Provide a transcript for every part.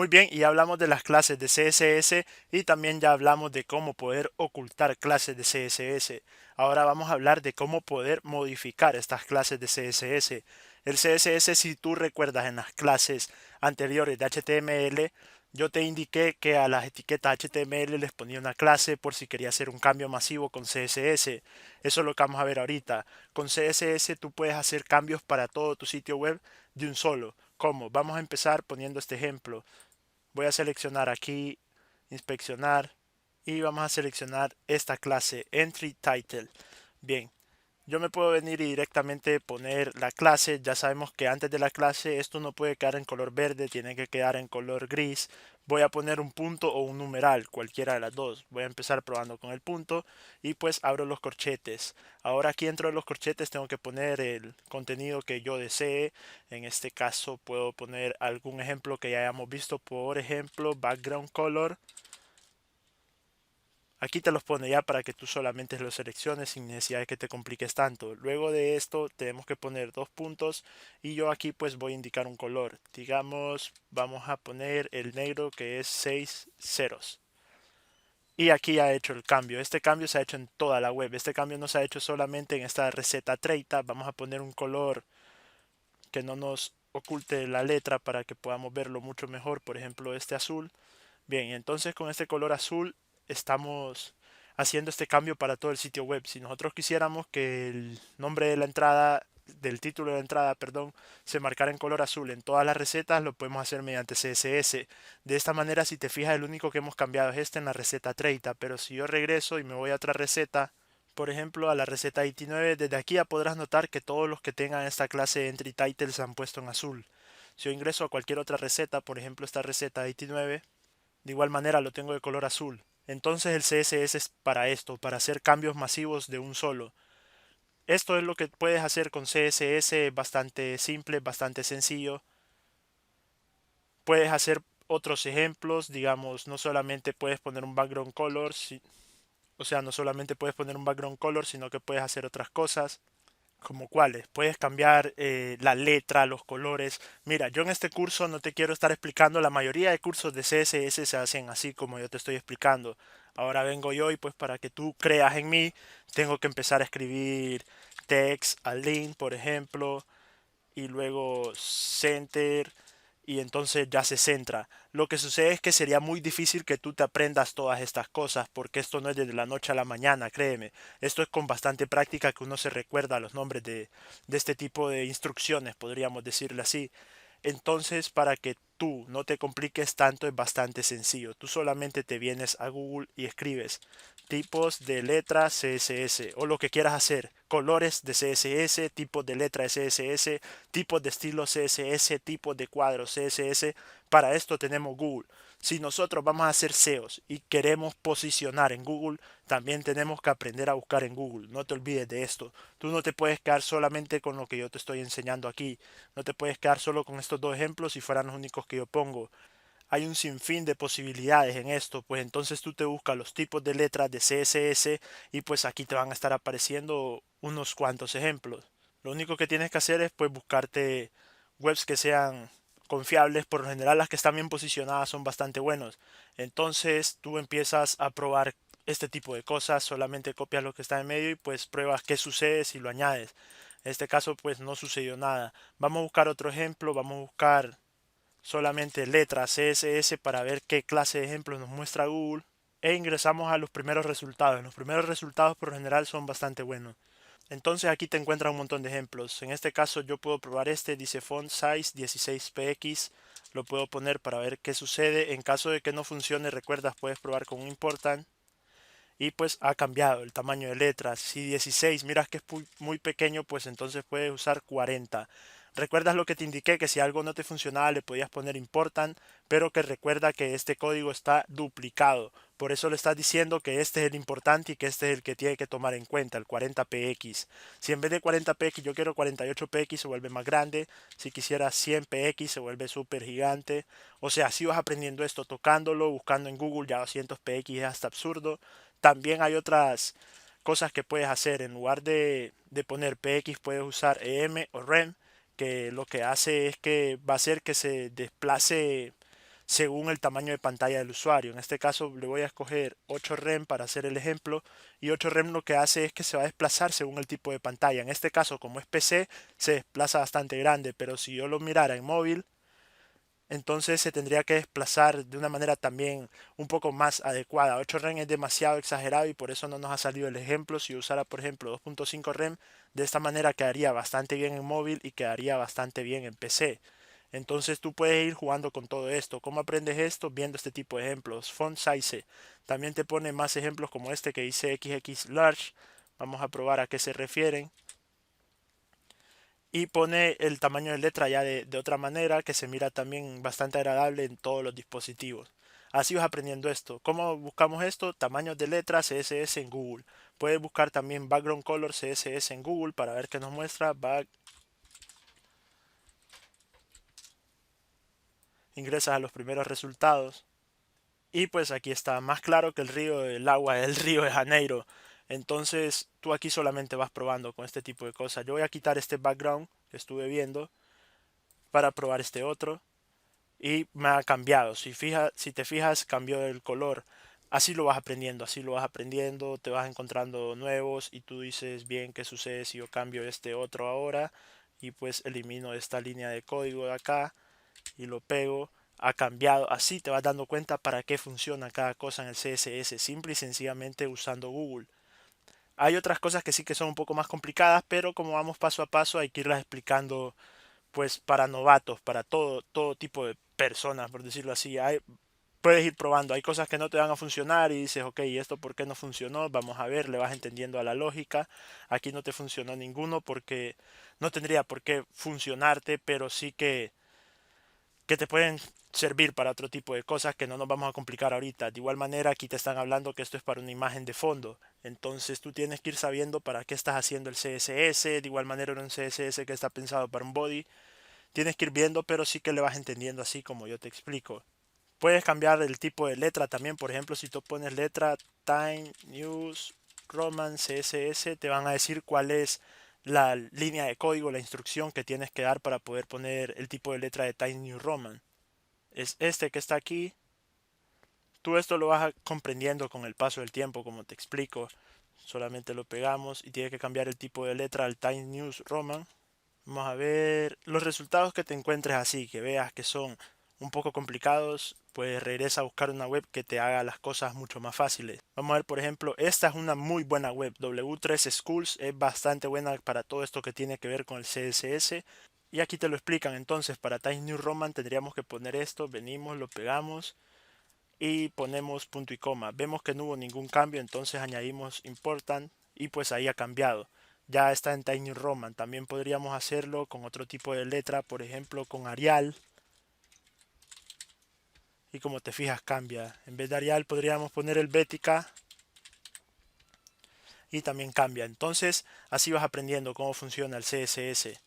Muy bien, y ya hablamos de las clases de CSS y también ya hablamos de cómo poder ocultar clases de CSS. Ahora vamos a hablar de cómo poder modificar estas clases de CSS. El CSS, si tú recuerdas en las clases anteriores de HTML, yo te indiqué que a las etiquetas HTML les ponía una clase por si quería hacer un cambio masivo con CSS. Eso es lo que vamos a ver ahorita. Con CSS tú puedes hacer cambios para todo tu sitio web de un solo. ¿Cómo? Vamos a empezar poniendo este ejemplo. Voy a seleccionar aquí, inspeccionar y vamos a seleccionar esta clase, Entry Title. Bien, yo me puedo venir y directamente poner la clase. Ya sabemos que antes de la clase esto no puede quedar en color verde, tiene que quedar en color gris. Voy a poner un punto o un numeral, cualquiera de las dos. Voy a empezar probando con el punto y pues abro los corchetes. Ahora aquí dentro de los corchetes tengo que poner el contenido que yo desee. En este caso puedo poner algún ejemplo que ya hayamos visto, por ejemplo, background color. Aquí te los pone ya para que tú solamente los selecciones sin necesidad de que te compliques tanto. Luego de esto tenemos que poner dos puntos y yo aquí pues voy a indicar un color. Digamos, vamos a poner el negro que es 6 ceros. Y aquí ha hecho el cambio. Este cambio se ha hecho en toda la web. Este cambio no se ha hecho solamente en esta receta 30. Vamos a poner un color que no nos oculte la letra para que podamos verlo mucho mejor. Por ejemplo, este azul. Bien, entonces con este color azul estamos haciendo este cambio para todo el sitio web. Si nosotros quisiéramos que el nombre de la entrada, del título de la entrada, perdón, se marcara en color azul en todas las recetas, lo podemos hacer mediante CSS. De esta manera, si te fijas, el único que hemos cambiado es este en la receta 30, pero si yo regreso y me voy a otra receta, por ejemplo, a la receta 29, desde aquí ya podrás notar que todos los que tengan esta clase de entry title se han puesto en azul. Si yo ingreso a cualquier otra receta, por ejemplo esta receta 29, de igual manera lo tengo de color azul. Entonces el CSS es para esto, para hacer cambios masivos de un solo. Esto es lo que puedes hacer con CSS, bastante simple, bastante sencillo. Puedes hacer otros ejemplos, digamos, no solamente puedes poner un background color, o sea, no solamente puedes poner un background color, sino que puedes hacer otras cosas. ¿Como cuáles? Puedes cambiar la letra, los colores. Mira, yo en este curso no te quiero estar explicando, la mayoría de cursos de CSS se hacen así como yo te estoy explicando. Ahora vengo yo y pues para que tú creas en mí, tengo que empezar a escribir text, align, por ejemplo, y luego center y entonces ya se centra. Lo que sucede es que sería muy difícil que tú te aprendas todas estas cosas porque esto no es desde la noche a la mañana, créeme. Esto es con bastante práctica que uno se recuerda los nombres de este tipo de instrucciones, podríamos decirle así. Entonces, para que tú no te compliques tanto, es bastante sencillo. Tú solamente te vienes a Google y escribes tipos de letra CSS o lo que quieras hacer, colores de CSS, tipos de letra de CSS, tipos de estilo CSS, tipos de cuadros CSS. Para esto tenemos Google. Si nosotros vamos a hacer SEOs y queremos posicionar en Google, también tenemos que aprender a buscar en Google. No te olvides de esto. Tú no te puedes quedar solamente con lo que yo te estoy enseñando aquí. No te puedes quedar solo con estos dos ejemplos si fueran los únicos que yo pongo. Hay un sinfín de posibilidades en esto, pues entonces tú te buscas los tipos de letras de CSS y pues aquí te van a estar apareciendo unos cuantos ejemplos. Lo único que tienes que hacer es pues buscarte webs que sean confiables, por lo general las que están bien posicionadas son bastante buenos. Entonces tú empiezas a probar este tipo de cosas, solamente copias lo que está en medio y pues pruebas qué sucede si lo añades. En este caso pues no sucedió nada. Vamos a buscar otro ejemplo, vamos a buscar solamente letras CSS para ver qué clase de ejemplos nos muestra Google e ingresamos a los primeros resultados. Los primeros resultados por lo general son bastante buenos. Entonces aquí te encuentras un montón de ejemplos. En este caso yo puedo probar este, dice font size 16 px. Lo puedo poner para ver qué sucede. En caso de que no funcione, recuerdas, puedes probar con un important. Y pues ha cambiado el tamaño de letras. Si 16 miras que es muy pequeño, pues entonces puedes usar 40. Recuerdas lo que te indiqué, que si algo no te funcionaba le podías poner important, pero que recuerda que este código está duplicado. Por eso le estás diciendo que este es el importante y que este es el que tiene que tomar en cuenta, el 40px. Si en vez de 40px yo quiero 48px se vuelve más grande. Si quisiera 100px se vuelve súper gigante. O sea, si vas aprendiendo esto tocándolo, buscando en Google, ya 200px es hasta absurdo. También hay otras cosas que puedes hacer. En lugar de poner px puedes usar em o rem, que lo que hace es que va a hacer que se desplace según el tamaño de pantalla del usuario. En este caso le voy a escoger 8 rem para hacer el ejemplo, y 8 rem lo que hace es que se va a desplazar según el tipo de pantalla. En este caso, como es PC, se desplaza bastante grande, pero si yo lo mirara en móvil, entonces se tendría que desplazar de una manera también un poco más adecuada. 8 rem es demasiado exagerado y por eso no nos ha salido el ejemplo. Si usara por ejemplo 2.5 rem, de esta manera quedaría bastante bien en móvil y quedaría bastante bien en PC. Entonces tú puedes ir jugando con todo esto. ¿Cómo aprendes esto? Viendo este tipo de ejemplos. Font size. También te pone más ejemplos como este que dice XX large. Vamos a probar a qué se refieren. Y pone el tamaño de letra ya de otra manera que se mira también bastante agradable en todos los dispositivos. Así vas aprendiendo esto. ¿Cómo buscamos esto? Tamaños de letra CSS en Google. Puedes buscar también background color CSS en Google para ver qué nos muestra. Ingresas a los primeros resultados. Y pues aquí está más claro que el río del agua del Río de Janeiro. Entonces tú aquí solamente vas probando con este tipo de cosas. Yo voy a quitar este background que estuve viendo para probar este otro. Y me ha cambiado. Si te fijas, cambió el color. Así lo vas aprendiendo, te vas encontrando nuevos y tú dices, bien, ¿qué sucede si yo cambio este otro ahora? Y pues elimino esta línea de código de acá y lo pego. Ha cambiado. Así te vas dando cuenta para qué funciona cada cosa en el CSS, simple y sencillamente usando Google. Hay otras cosas que sí que son un poco más complicadas, pero como vamos paso a paso hay que irlas explicando pues para novatos, para todo tipo de personas, por decirlo así. Puedes ir probando, hay cosas que no te van a funcionar y dices, ok, ¿y esto por qué no funcionó? Vamos a ver, le vas entendiendo a la lógica. Aquí no te funcionó ninguno porque no tendría por qué funcionarte, pero sí que te pueden servir para otro tipo de cosas que no nos vamos a complicar ahorita. De igual manera, aquí te están hablando que esto es para una imagen de fondo. Entonces tú tienes que ir sabiendo para qué estás haciendo el CSS. De igual manera, un CSS que está pensado para un body tienes que ir viendo, pero sí que le vas entendiendo así como yo te explico. Puedes cambiar el tipo de letra también, por ejemplo, si tú pones letra Time News Roman CSS, te van a decir cuál es la línea de código, la instrucción que tienes que dar para poder poner el tipo de letra de Time New Roman. Es este que está aquí. Tú esto lo vas comprendiendo con el paso del tiempo, como te explico. Solamente lo pegamos y tiene que cambiar el tipo de letra al Time News Roman. Vamos a ver los resultados que te encuentres así, que veas que son un poco complicados, pues regresa a buscar una web que te haga las cosas mucho más fáciles. Vamos a ver, por ejemplo, esta es una muy buena web, W3 Schools, es bastante buena para todo esto que tiene que ver con el CSS. Y aquí te lo explican, entonces para Times New Roman tendríamos que poner esto, venimos, lo pegamos y ponemos punto y coma. Vemos que no hubo ningún cambio, entonces añadimos important y pues ahí ha cambiado. Ya está en Tiny Roman. También podríamos hacerlo con otro tipo de letra, por ejemplo con Arial. Y como te fijas cambia. En vez de Arial podríamos poner Helvética y también cambia. Entonces así vas aprendiendo cómo funciona el CSS.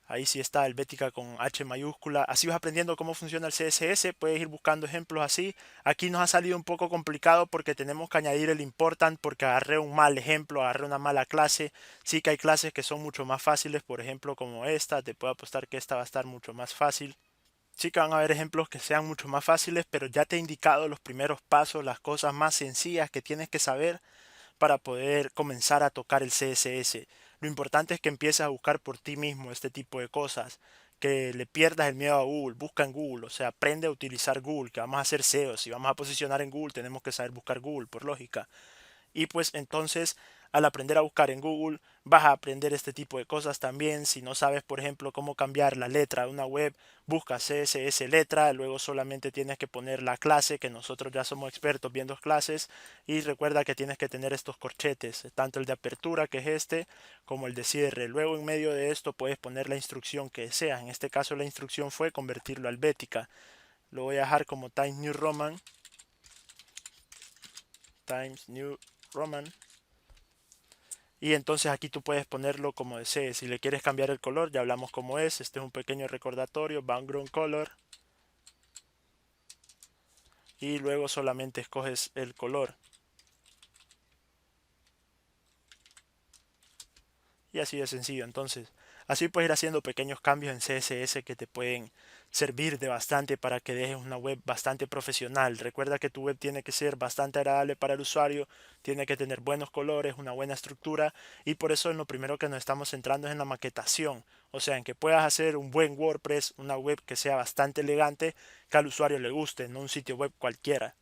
Ahí sí está Helvética con H mayúscula. Así vas aprendiendo cómo funciona el CSS. Puedes ir buscando ejemplos así. Aquí nos ha salido un poco complicado porque tenemos que añadir el important porque agarré un mal ejemplo, agarré una mala clase. Sí que hay clases que son mucho más fáciles, por ejemplo como esta. Te puedo apostar que esta va a estar mucho más fácil. Sí que van a haber ejemplos que sean mucho más fáciles, pero ya te he indicado los primeros pasos, las cosas más sencillas que tienes que saber para poder comenzar a tocar el CSS. Lo importante es que empieces a buscar por ti mismo este tipo de cosas, que le pierdas el miedo a Google, busca en Google, o sea, aprende a utilizar Google, que vamos a hacer SEO, si vamos a posicionar en Google tenemos que saber buscar Google, por lógica. Y pues entonces al aprender a buscar en Google vas a aprender este tipo de cosas también. Si no sabes, por ejemplo, cómo cambiar la letra de una web, busca CSS letra, luego solamente tienes que poner la clase, que nosotros ya somos expertos viendo clases, y recuerda que tienes que tener estos corchetes, tanto el de apertura, que es este, como el de cierre. Luego en medio de esto puedes poner la instrucción que sea. En este caso la instrucción fue convertirlo a helvética. Lo voy a dejar como Times New Roman. Times New Roman. Y entonces aquí tú puedes ponerlo como desees. Si le quieres cambiar el color, ya hablamos cómo es. Este es un pequeño recordatorio, background color. Y luego solamente escoges el color. y así de sencillo. Entonces, así puedes ir haciendo pequeños cambios en CSS que te pueden servir de bastante para que dejes una web bastante profesional. Recuerda que tu web tiene que ser bastante agradable para el usuario, tiene que tener buenos colores, una buena estructura, y por eso en lo primero que nos estamos centrando es en la maquetación. O sea, en que puedas hacer un buen WordPress, una web que sea bastante elegante, que al usuario le guste, no un sitio web cualquiera.